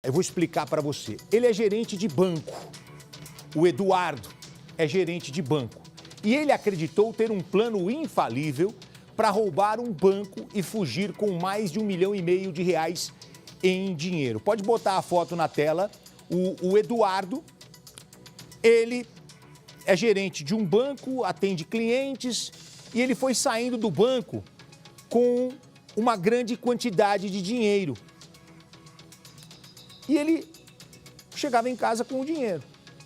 Eu vou explicar para você. Ele é gerente de banco. O Eduardo é gerente de banco. E ele acreditou ter um plano infalível para roubar um banco e fugir com mais de R$1,5 milhão em dinheiro. Pode botar a foto na tela. O Eduardo, ele é gerente de um banco, atende clientes e ele foi saindo do banco com uma grande quantidade de dinheiro. E ele chegava em casa com o dinheiro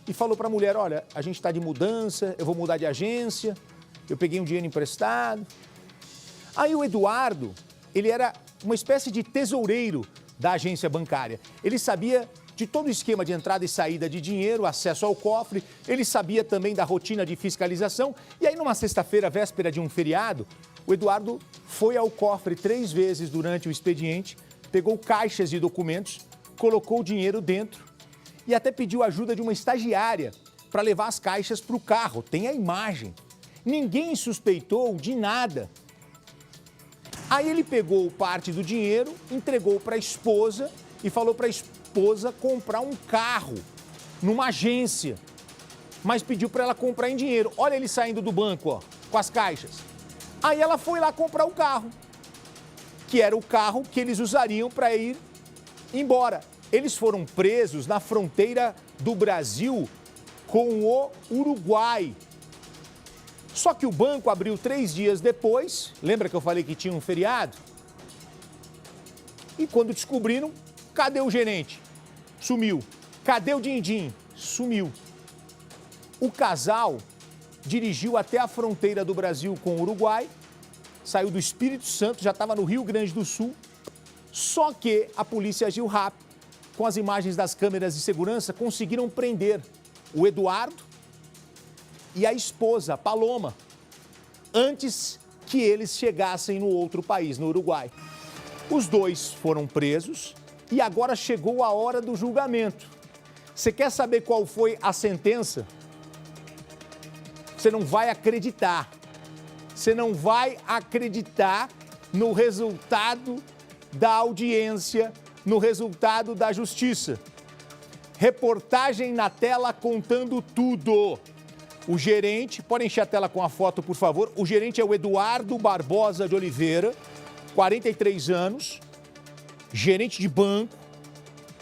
e falou para a mulher, olha, a gente está de mudança, eu vou mudar de agência, eu peguei um dinheiro emprestado. Aí o Eduardo, ele era uma espécie de tesoureiro da agência bancária. Ele sabia de todo o esquema de entrada e saída de dinheiro, acesso ao cofre, ele sabia também da rotina de fiscalização. E aí, numa sexta-feira, véspera de um feriado, o Eduardo foi ao cofre 3 vezes durante o expediente, pegou caixas de documentos, colocou o dinheiro dentro e até pediu ajuda de uma estagiária para levar as caixas para o carro. Tem a imagem. Ninguém suspeitou de nada. Aí ele pegou parte do dinheiro, entregou para a esposa e falou para a esposa comprar um carro numa agência, mas pediu para ela comprar em dinheiro. Olha ele saindo do banco, ó, com as caixas. Aí ela foi lá comprar o carro, que era o carro que eles usariam para ir embora. Eles foram presos na fronteira do Brasil com o Uruguai. Só que o banco abriu 3 dias depois, lembra que eu falei que tinha um feriado? E quando descobriram, cadê o gerente? Sumiu. Cadê o din-din? Sumiu. O casal dirigiu até a fronteira do Brasil com o Uruguai, saiu do Espírito Santo, já estava no Rio Grande do Sul, só que a polícia agiu rápido. Com as imagens das câmeras de segurança, conseguiram prender o Eduardo e a esposa, Paloma, antes que eles chegassem no outro país, no Uruguai. Os dois foram presos e agora chegou a hora do julgamento. Você quer saber qual foi a sentença? Você não vai acreditar. Você não vai acreditar no resultado da audiência, no resultado da justiça. Reportagem na tela contando tudo. O gerente, pode encher a tela com a foto, por favor. O gerente é o Eduardo Barbosa de Oliveira, 43 anos, gerente de banco,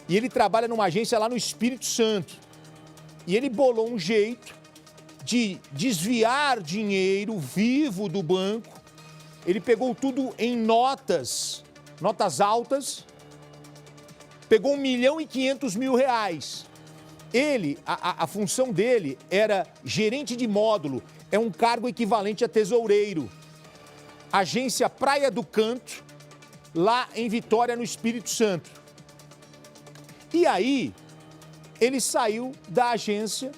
e ele trabalha numa agência lá no Espírito Santo. E ele bolou um jeito de desviar dinheiro vivo do banco. Ele pegou tudo em notas altas, pegou R$1,5 milhão. Ele, a função dele era gerente de módulo, é um cargo equivalente a tesoureiro. Agência Praia do Canto, lá em Vitória, no Espírito Santo. E aí, ele saiu da agência,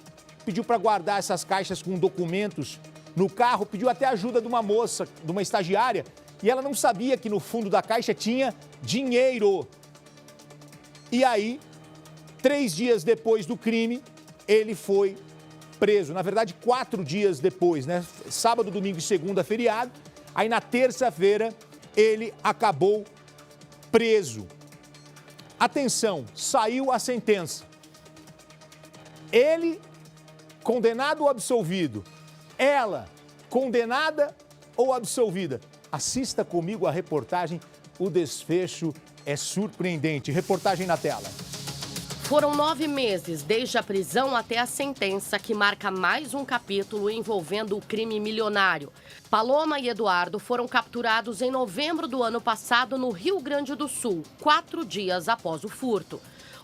pediu para guardar essas caixas com documentos no carro, pediu até ajuda de uma moça, de uma estagiária, e ela não sabia que no fundo da caixa tinha dinheiro. E aí, 3 dias depois do crime, ele foi preso. Na verdade, 4 dias depois, né? Sábado, domingo e segunda, feriado. Aí, na terça-feira, ele acabou preso. Atenção, saiu a sentença. Ele, condenado ou absolvido? Ela, condenada ou absolvida? Assista comigo a reportagem, o desfecho é surpreendente. Reportagem na tela. Foram 9 meses desde a prisão até a sentença que marca mais um capítulo envolvendo o crime milionário. Paloma e Eduardo foram capturados em novembro do ano passado no Rio Grande do Sul, 4 dias após o furto.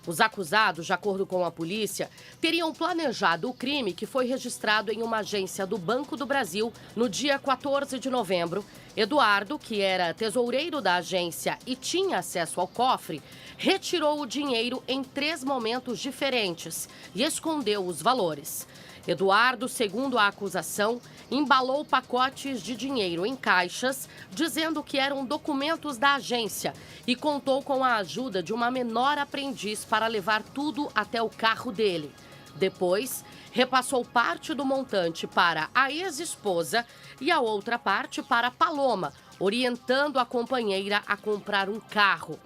Os acusados, de acordo com a polícia, teriam planejado o crime que foi registrado em uma agência do Banco do Brasil no dia 14 de novembro. Eduardo, que era tesoureiro da agência e tinha acesso ao cofre, retirou o dinheiro em 3 momentos diferentes e escondeu os valores. Eduardo, segundo a acusação, embalou pacotes de dinheiro em caixas, dizendo que eram documentos da agência e contou com a ajuda de uma menor aprendiz para levar tudo até o carro dele. Depois, repassou parte do montante para a ex-esposa e a outra parte para Paloma, orientando a companheira a comprar um carro.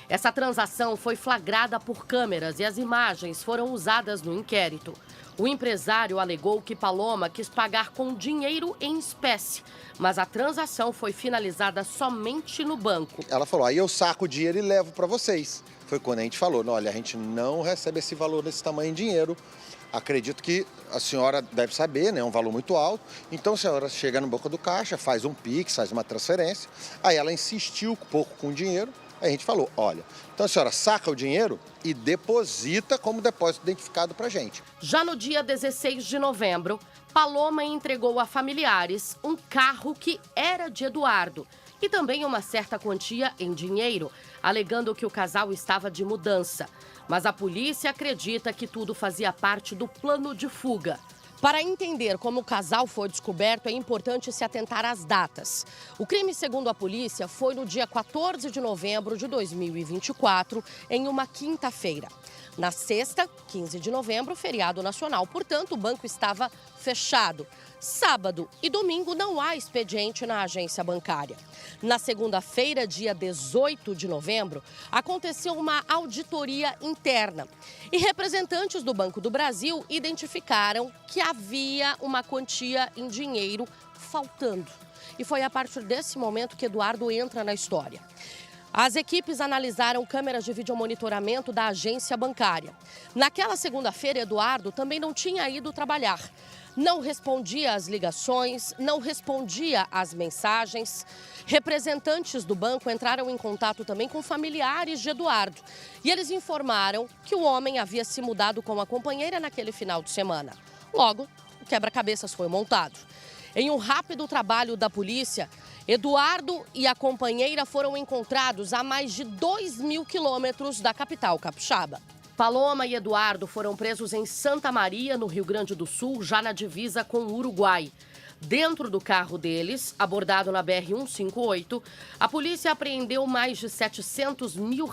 Essa transação foi flagrada por câmeras e as imagens foram usadas no inquérito. O empresário alegou que Paloma quis pagar com dinheiro em espécie, mas a transação foi finalizada somente no banco. Ela falou, aí eu saco o dinheiro e levo para vocês. Foi quando a gente falou, olha, a gente não recebe esse valor desse tamanho em dinheiro. Acredito que a senhora deve saber, né? É um valor muito alto. Então a senhora chega no banco do caixa, faz um Pix, faz uma transferência. Aí ela insistiu um pouco com o dinheiro. Aí a gente falou, olha, então a senhora saca o dinheiro e deposita como depósito identificado para a gente. Já no dia 16 de novembro, Paloma entregou a familiares um carro que era de Eduardo e também uma certa quantia em dinheiro, alegando que o casal estava de mudança. Mas a polícia acredita que tudo fazia parte do plano de fuga. Para entender como o casal foi descoberto, é importante se atentar às datas. O crime, segundo a polícia, foi no dia 14 de novembro de 2024, em uma quinta-feira. Na sexta, 15 de novembro, feriado nacional, portanto, o banco estava fechado. Sábado e domingo não há expediente na agência bancária. Na segunda-feira, dia 18 de novembro, aconteceu uma auditoria interna. E representantes do Banco do Brasil identificaram que havia uma quantia em dinheiro faltando. E foi a partir desse momento que Eduardo entra na história. As equipes analisaram câmeras de videomonitoramento da agência bancária. Naquela segunda-feira, Eduardo também não tinha ido trabalhar. Não respondia às ligações, não respondia às mensagens. Representantes do banco entraram em contato também com familiares de Eduardo. E eles informaram que o homem havia se mudado com a companheira naquele final de semana. Logo, o quebra-cabeças foi montado. Em um rápido trabalho da polícia, Eduardo e a companheira foram encontrados a mais de 2.000 quilômetros da capital capixaba. Paloma e Eduardo foram presos em Santa Maria, no Rio Grande do Sul, já na divisa com o Uruguai. Dentro do carro deles, abordado na BR-158, a polícia apreendeu mais de R$700 mil,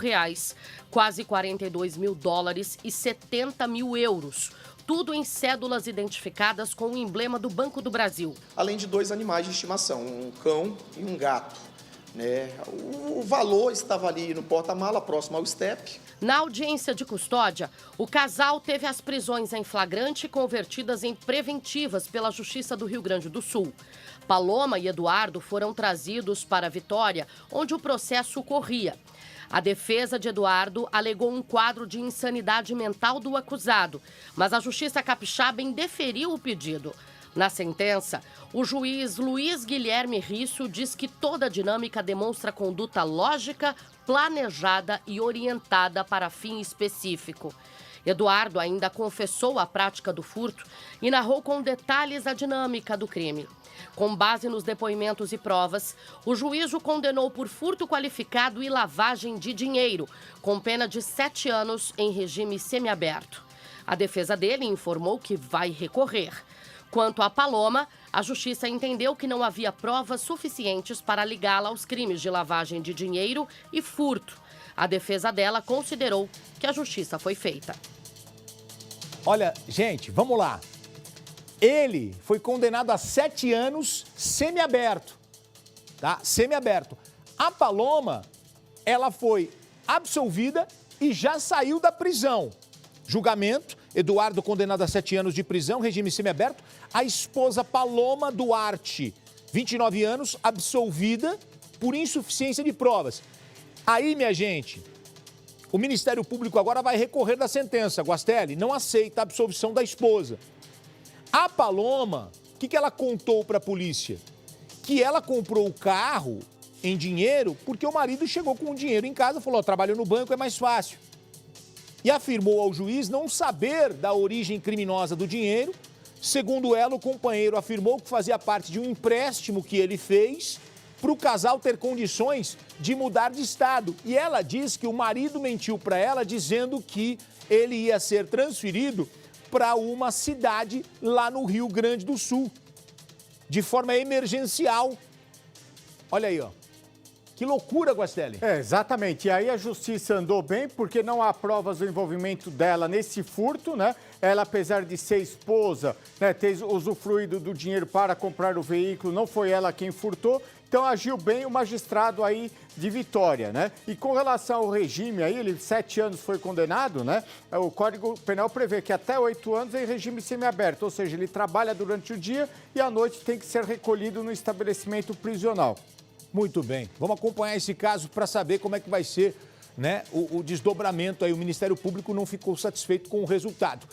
quase 42 mil dólares e 70 mil euros. Tudo em cédulas identificadas com o emblema do Banco do Brasil. Além de 2 animais de estimação, um cão e um gato. O valor estava ali no porta-mala, próximo ao step. Na audiência de custódia, o casal teve as prisões em flagrante convertidas em preventivas pela Justiça do Rio Grande do Sul. Paloma e Eduardo foram trazidos para Vitória, onde o processo corria. A defesa de Eduardo alegou um quadro de insanidade mental do acusado, mas a Justiça Capixaba indeferiu o pedido. Na sentença, o juiz Luiz Guilherme Risso diz que toda a dinâmica demonstra conduta lógica, planejada e orientada para fim específico. Eduardo ainda confessou a prática do furto e narrou com detalhes a dinâmica do crime. Com base nos depoimentos e provas, o juiz o condenou por furto qualificado e lavagem de dinheiro, com pena de 7 anos em regime semiaberto. A defesa dele informou que vai recorrer. Quanto a Paloma, a justiça entendeu que não havia provas suficientes para ligá-la aos crimes de lavagem de dinheiro e furto. A defesa dela considerou que a justiça foi feita. Olha, gente, vamos lá. Ele foi condenado a 7 anos semiaberto, tá? Semiaberto. A Paloma, ela foi absolvida e já saiu da prisão. Julgamento, Eduardo condenado a 7 anos de prisão, regime semiaberto. A esposa Paloma Duarte, 29 anos, absolvida por insuficiência de provas. Aí, minha gente, o Ministério Público agora vai recorrer da sentença. Guastelli não aceita a absolvição da esposa. A Paloma, o que ela contou para a polícia? Que ela comprou o carro em dinheiro porque o marido chegou com o dinheiro em casa e falou, trabalho no banco, é mais fácil. E afirmou ao juiz não saber da origem criminosa do dinheiro. Segundo ela, o companheiro afirmou que fazia parte de um empréstimo que ele fez para o casal ter condições de mudar de estado. E ela diz que o marido mentiu para ela dizendo que ele ia ser transferido para uma cidade lá no Rio Grande do Sul, de forma emergencial. Olha aí, ó. Que loucura, Guastelli. Exatamente. E aí a justiça andou bem porque não há provas do envolvimento dela nesse furto, né? Ela, apesar de ser esposa, né, ter usufruído do dinheiro para comprar o veículo, não foi ela quem furtou. Então agiu bem o magistrado aí de Vitória, né? E com relação ao regime aí, ele 7 anos foi condenado, né? O Código Penal prevê que até 8 anos é em regime semiaberto, ou seja, ele trabalha durante o dia e à noite tem que ser recolhido no estabelecimento prisional. Muito bem. Vamos acompanhar esse caso para saber como é que vai ser, né, o desdobramento aí. O Ministério Público não ficou satisfeito com o resultado.